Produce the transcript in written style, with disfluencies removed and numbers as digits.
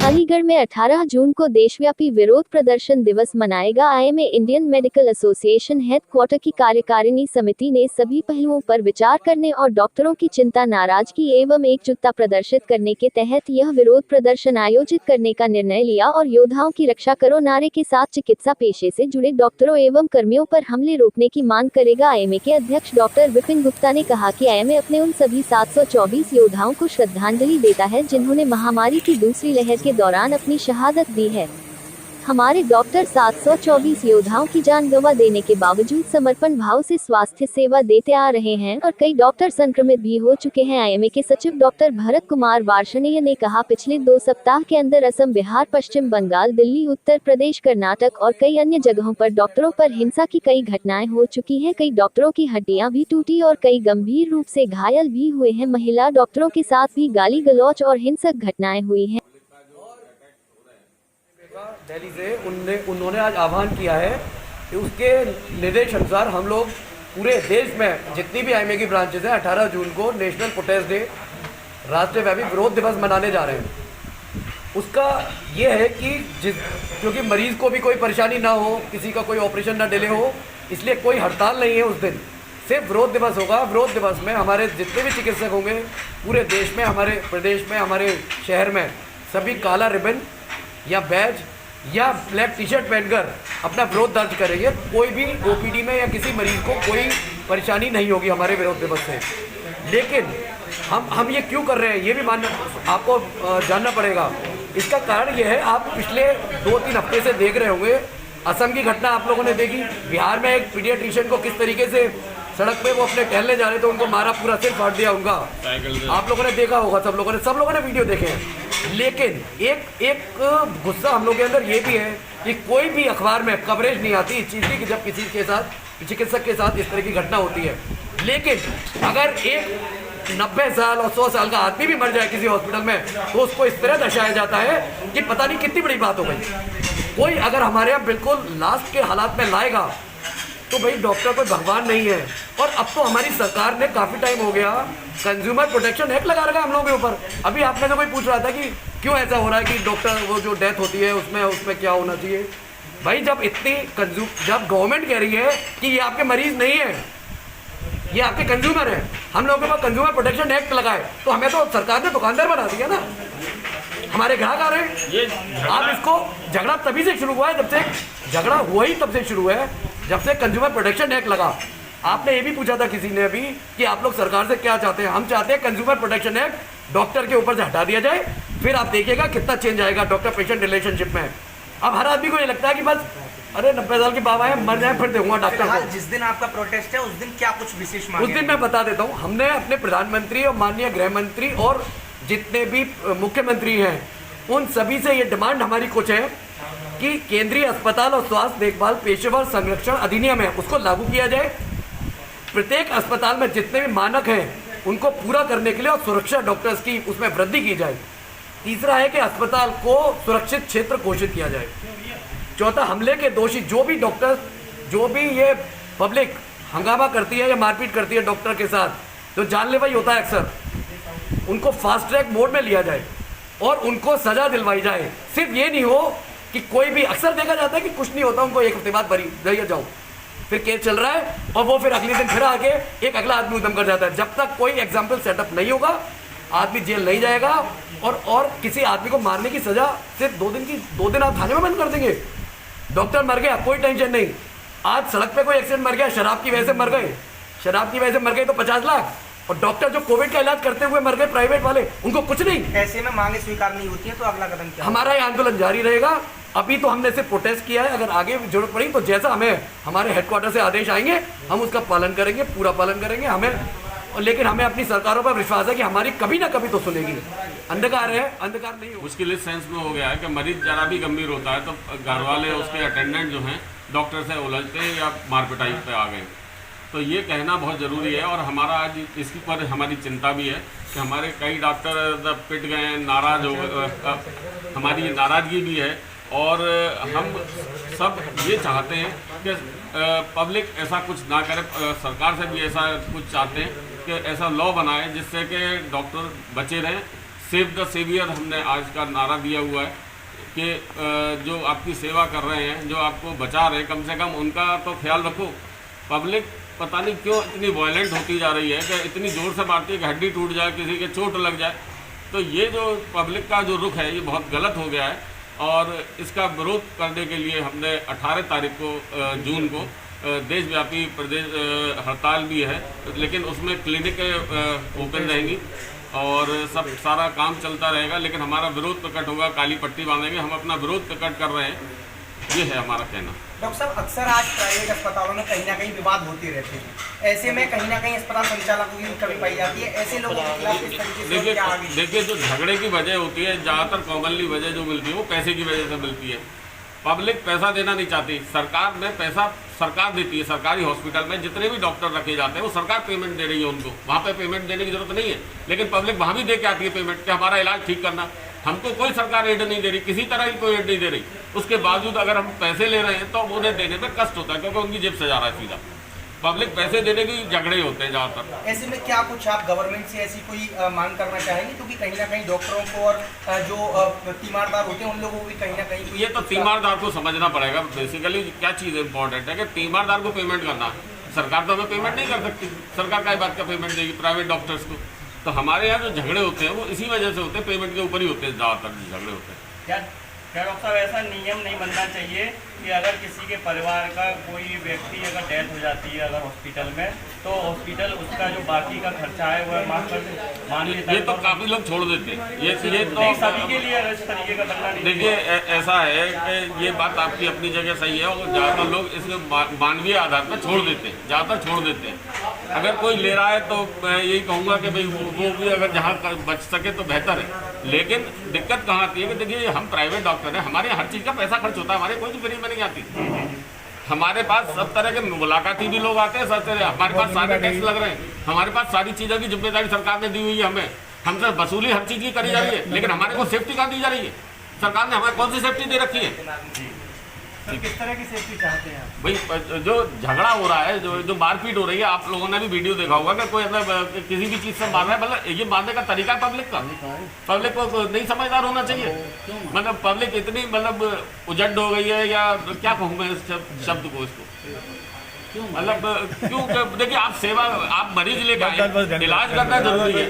अलीगढ़ में 18 जून को देशव्यापी विरोध प्रदर्शन दिवस मनाएगा IMA. Indian medical association headquarter की कार्यकारिणी समिति ने सभी पहलुओं पर विचार करने और डॉक्टरों की चिंता, नाराजगी एवं एकजुटता प्रदर्शित करने के तहत यह विरोध प्रदर्शन आयोजित करने का निर्णय लिया और योद्धाओं की रक्षा करो नारे के साथ चिकित्सा पेशे से जुड़े डॉक्टरों एवं कर्मियों पर हमले रोकने की मांग करेगा। आईएमए के अध्यक्ष डॉक्टर विपिन गुप्ता ने कहा कि आईएमए अपने उन सभी 724 योद्धाओं को श्रद्धांजलि देता है जिन्होंने महामारी की दूसरी लहर के दौरान अपनी शहादत दी है। हमारे डॉक्टर 724 योद्धाओं की जान गंवा देने के बावजूद समर्पण भाव से स्वास्थ्य सेवा देते आ रहे हैं और कई डॉक्टर संक्रमित भी हो चुके हैं। आईएमए के सचिव डॉक्टर भरत कुमार वार्ष्णेय ने कहा, पिछले 2 सप्ताह के अंदर असम, बिहार, पश्चिम बंगाल, दिल्ली, उत्तर प्रदेश, कर्नाटक और कई अन्य जगहों पर डॉक्टरों पर हिंसा की कई घटनाएं हो चुकी हैं। कई डॉक्टरों की हड्डियां भी टूटी और कई गंभीर रूप से घायल भी हुए हैं। महिला डॉक्टरों के साथ भी गाली गलौच और हिंसक घटनाएं हुई हैं। दिल्ली से उन्होंने आज आह्वान किया है कि उसके निर्देश अनुसार हम लोग पूरे देश में जितनी भी आईएमए की ब्रांचेज हैं 18 जून को नेशनल प्रोटेस्ट डे, राष्ट्रव्यापी विरोध दिवस मनाने जा रहे हैं। उसका ये है कि क्योंकि मरीज़ को भी कोई परेशानी ना हो, किसी का कोई ऑपरेशन ना डिले हो, इसलिए कोई हड़ताल नहीं है। उस दिन सिर्फ विरोध दिवस होगा। विरोध दिवस में हमारे जितने भी चिकित्सक होंगे पूरे देश में, हमारे प्रदेश में, हमारे शहर में, सभी काला रिबन या बैज या ब्लैक टी शर्ट पहनकर अपना विरोध दर्ज करेंगे। कोई भी ओपीडी में या किसी मरीज को कोई परेशानी नहीं होगी हमारे विरोध दिवस से। लेकिन हम ये क्यों कर रहे हैं ये भी आपको जानना पड़ेगा। इसका कारण ये है, आप पिछले 2-3 हफ्ते से देख रहे होंगे, असम की घटना आप लोगों ने देखी। बिहार में एक पीडियाट्रिशियन को किस तरीके से सड़क पे वो अपने टहलने जा रहे थे, उनको मारा, पूरा सिर फाड़ दिया उनका। आप लोगों ने देखा होगा, सब लोगों ने वीडियो देखे हैं। लेकिन एक गुस्सा हम लोग के अंदर ये भी है कि कोई भी अखबार में कवरेज नहीं आती इस चीज़ की कि जब किसी के साथ, चिकित्सक के साथ इस तरह की घटना होती है। लेकिन अगर एक 90 साल और 100 साल का आदमी भी मर जाए किसी हॉस्पिटल में तो उसको इस तरह दर्शाया जाता है कि पता नहीं कितनी बड़ी बात हो गई। कोई अगर हमारे यहाँ बिल्कुल लास्ट के हालात में लाएगा तो भाई डॉक्टर कोई भगवान नहीं है। और अब तो हमारी सरकार ने काफ़ी टाइम हो गया कंज्यूमर प्रोटेक्शन एक्ट लगा रखा है हम लोगों के ऊपर। अभी आपने तो कोई पूछ रहा था कि क्यों ऐसा हो रहा है कि डॉक्टर वो जो डेथ होती है उसमें क्या होना चाहिए। भाई जब गवर्नमेंट कह रही है कि ये आपके मरीज नहीं है, ये आपके कंज्यूमर है, हम लोगों के पास कंज्यूमर प्रोटेक्शन एक्ट लगाए, तो हमें तो सरकार ने दुकानदार बना दिया ना, हमारे ग्राहक आ रहे हैं। आप इसको झगड़ा तभी से शुरू हुआ है, जब से झगड़ा हुआ ही तब से शुरू है जब से कंज्यूमर प्रोटेक्शन एक्ट लगा। आपने ये भी पूछा था किसी ने अभी कि आप लोग सरकार से क्या चाहते हैं। हम चाहते हैं कंज्यूमर प्रोटेक्शन एक्ट डॉक्टर के ऊपर से हटा दिया जाए, फिर आप देखिएगा कितना चेंज आएगा डॉक्टर पेशेंट रिलेशनशिप में। अब हर आदमी को ये लगता है कि बस अरे 90 साल के बाबा है, मर जाए फिर दूंगा डॉक्टर को। जिस दिन आपका प्रोटेस्ट है उस दिन क्या कुछ विशेष मांगे? उस दिन मैं बता देता हूँ, हमने अपने प्रधानमंत्री और माननीय गृह मंत्री और जितने भी मुख्यमंत्री हैं उन सभी से ये डिमांड हमारी कुछ है कि केंद्रीय अस्पताल और स्वास्थ्य देखभाल पेशेवर संरक्षण अधिनियम है उसको लागू किया जाए। प्रत्येक अस्पताल में जितने भी मानक हैं उनको पूरा करने के लिए और सुरक्षा डॉक्टर्स की उसमें वृद्धि की जाए। तीसरा है कि अस्पताल को सुरक्षित क्षेत्र घोषित किया जाए। चौथा, हमले के दोषी जो भी डॉक्टर, जो भी ये पब्लिक हंगामा करती है या मारपीट करती है डॉक्टर के साथ, जो जानलेवा ही होता है अक्सर, उनको फास्ट ट्रैक मोड में लिया जाए और उनको सजा दिलवाई जाए। सिर्फ ये नहीं हो कि कोई भी, अक्सर देखा जाता है कि कुछ नहीं होता, उनको एक हफ्ते बाद भरी जाओ, फिर केस चल रहा है और वो फिर अगले दिन फिर आके एक अगला आदमी उद्यम कर जाता है। जब तक कोई एग्जाम्पल सेटअप नहीं होगा आदमी जेल नहीं जाएगा। और किसी आदमी को मारने की सजा सिर्फ 2 दिन आप थाने में बंद कर देंगे। डॉक्टर मर गया कोई टेंशन नहीं, आज सड़क पे कोई एक्सीडेंट मर गया, शराब की वजह से मर गए तो 50 लाख। और डॉक्टर जो कोविड का इलाज करते हुए मर गए प्राइवेट वाले, उनको कुछ नहीं। ऐसे में मांगे स्वीकार नहीं होती है तो अगला कदम क्या? हमारा ये आंदोलन जारी रहेगा। अभी तो हमने सिर्फ प्रोटेस्ट किया है, अगर आगे भी जरूरत पड़ी तो जैसा हमें हमारे हेडक्वार्टर से आदेश आएंगे हम उसका पालन करेंगे, पूरा पालन करेंगे। लेकिन हमें अपनी सरकारों पर विश्वास है कि हमारी कभी ना कभी तो सुनेगी। अंधकार है, अंधकार नहीं होगा। मुश्किल इस सेंस में हो गया है कि मरीज जरा भी गंभीर होता है तो घर वाले, उसके अटेंडेंट जो हैं डॉक्टर से उलझते हैं या मारपिटाई पे आ गए। तो ये कहना बहुत ज़रूरी है और हमारा आज इसकी पर हमारी चिंता भी है कि हमारे कई डॉक्टर पिट गए हैं, नाराज़ हो गए, हमारी नाराज़गी भी है। और हम सब ये चाहते हैं कि पब्लिक ऐसा कुछ ना करे, सरकार से भी ऐसा कुछ चाहते हैं कि ऐसा लॉ बनाए जिससे कि डॉक्टर बचे रहें, सेव द सेवियर हमने आज का नारा दिया हुआ है कि जो आपकी सेवा कर रहे हैं, जो आपको बचा रहे हैं, कम से कम उनका तो ख्याल रखो। पब्लिक पता नहीं क्यों इतनी वायलेंट होती जा रही है कि इतनी ज़ोर से मारती है कि हड्डी टूट जाए, किसी के चोट लग जाए। तो ये जो पब्लिक का जो रुख है ये बहुत गलत हो गया है और इसका विरोध करने के लिए हमने 18 तारीख को जून को देशव्यापी प्रदेश हड़ताल भी है, लेकिन उसमें क्लिनिक ओपन रहेंगी और सब सारा काम चलता रहेगा, लेकिन हमारा विरोध प्रकट होगा, काली पट्टी बांधेंगे। हम अपना विरोध प्रकट कर रहे हैं, ये है हमारा कहना। डॉक्टर साहब, अक्सर आज प्राइवेट अस्पतालों में कहीं ना कहीं विवाद होते रहते हैं, ऐसे में कहीं ना कहीं अस्पताल संचालकों की कमी पाई जाती है। ऐसे लोगों के खिलाफ इस तरीके से क्या आगे? देखिए जो झगड़े की वजह होती है, ज़्यादातर कॉमनली वजह जो मिलती है वो पैसे की वजह से मिलती है। पब्लिक पैसा देना नहीं चाहती, सरकार में पैसा सरकार देती है। सरकारी हॉस्पिटल में जितने भी डॉक्टर रखे जाते हैं वो सरकार पेमेंट दे रही है उनको, वहाँ पे पेमेंट देने की जरूरत नहीं है, लेकिन पब्लिक वहाँ भी दे के आती है पेमेंट कि हमारा इलाज ठीक करना। हमको कोई सरकार एड नहीं दे रही, किसी तरह की कोई एड नहीं दे रही। उसके बावजूद अगर हम पैसे ले रहे हैं तो उन्हें देने में कष्ट होता है, क्योंकि उनकी जेब से जा रहा है सीधा। पब्लिक पैसे देने की झगड़े होते हैं ज़्यादातर। ऐसे में क्या कुछ आप गवर्नमेंट से ऐसी कोई मांग करना चाहेंगे, क्योंकि कहीं ना कहीं डॉक्टरों को और जो तीमारदार होते हैं उन लोगों को भी कहीं ना कहीं ये तो तीमारदार को समझना पड़ेगा। बेसिकली क्या चीज़ इंपॉर्टेंट है कि तीमारदार को पेमेंट करना है। सरकार तो हमें पेमेंट नहीं कर सकती, सरकार क्या बात का पेमेंट देगी प्राइवेट डॉक्टर्स को। तो हमारे यहाँ जो झगड़े होते हैं वो इसी वजह से होते हैं, पेमेंट के ऊपर ही होते हैं ज़्यादातर झगड़े होते हैं। क्या डॉक्टर साहब ऐसा नियम नहीं बनना चाहिए कि अगर किसी के परिवार का कोई व्यक्ति अगर डेथ हो जाती है अगर हॉस्पिटल में, तो हॉस्पिटल उसका जो बाकी का खर्चा है वो माफ कर मान लेता है? ये तो काफ़ी लोग छोड़ देते हैं, ये तो सभी के लिए इस तरीके का बनना नहीं। देखिए ऐसा है कि ये बात आपकी अपनी जगह सही है और ज़्यादातर लोग इसमें मानवीय आधार पर छोड़ देते हैं, ज़्यादातर छोड़ देते हैं। अगर कोई ले रहा है तो मैं यही कहूँगा कि भाई वो भी अगर जहाँ बच सके तो बेहतर है। लेकिन दिक्कत कहाँ आती है कि देखिए हम प्राइवेट डॉक्टर हैं, हमारे हर चीज़ का पैसा खर्च होता है, हमारे कोई भी फ्री में नहीं आती। हमारे पास सब तरह के मुलाकाती भी लोग आते हैं, सब तरह हमारे पास सारे टैक्स लग रहे हैं, हमारे पास सारी चीज़ों की जिम्मेदारी सरकार ने दी हुई है हमें। हमसे वसूली हर चीज़ की करी जा रही है, लेकिन हमारे को सेफ्टी कहाँ दी जा रही है? सरकार ने हमें कौन सी सेफ्टी दे रखी है? तो किस तरह की सेफ्टी चाहते हैं आप? भाई जो झगड़ा हो रहा है, जो मारपीट हो रही है, आप लोगों ने भी वीडियो देखा होगा कि कोई मतलब किसी भी चीज़ से मार रहा है, मतलब ये मारने का तरीका पब्लिक को नहीं समझदार होना चाहिए। मतलब पब्लिक इतनी मतलब उजड़ हो गई है, या क्या कहूँ मैं इस शब्द को, इसको मतलब क्यों? देखिए आप सेवा, आप मरीज लेकर इलाज करना जरूरी है।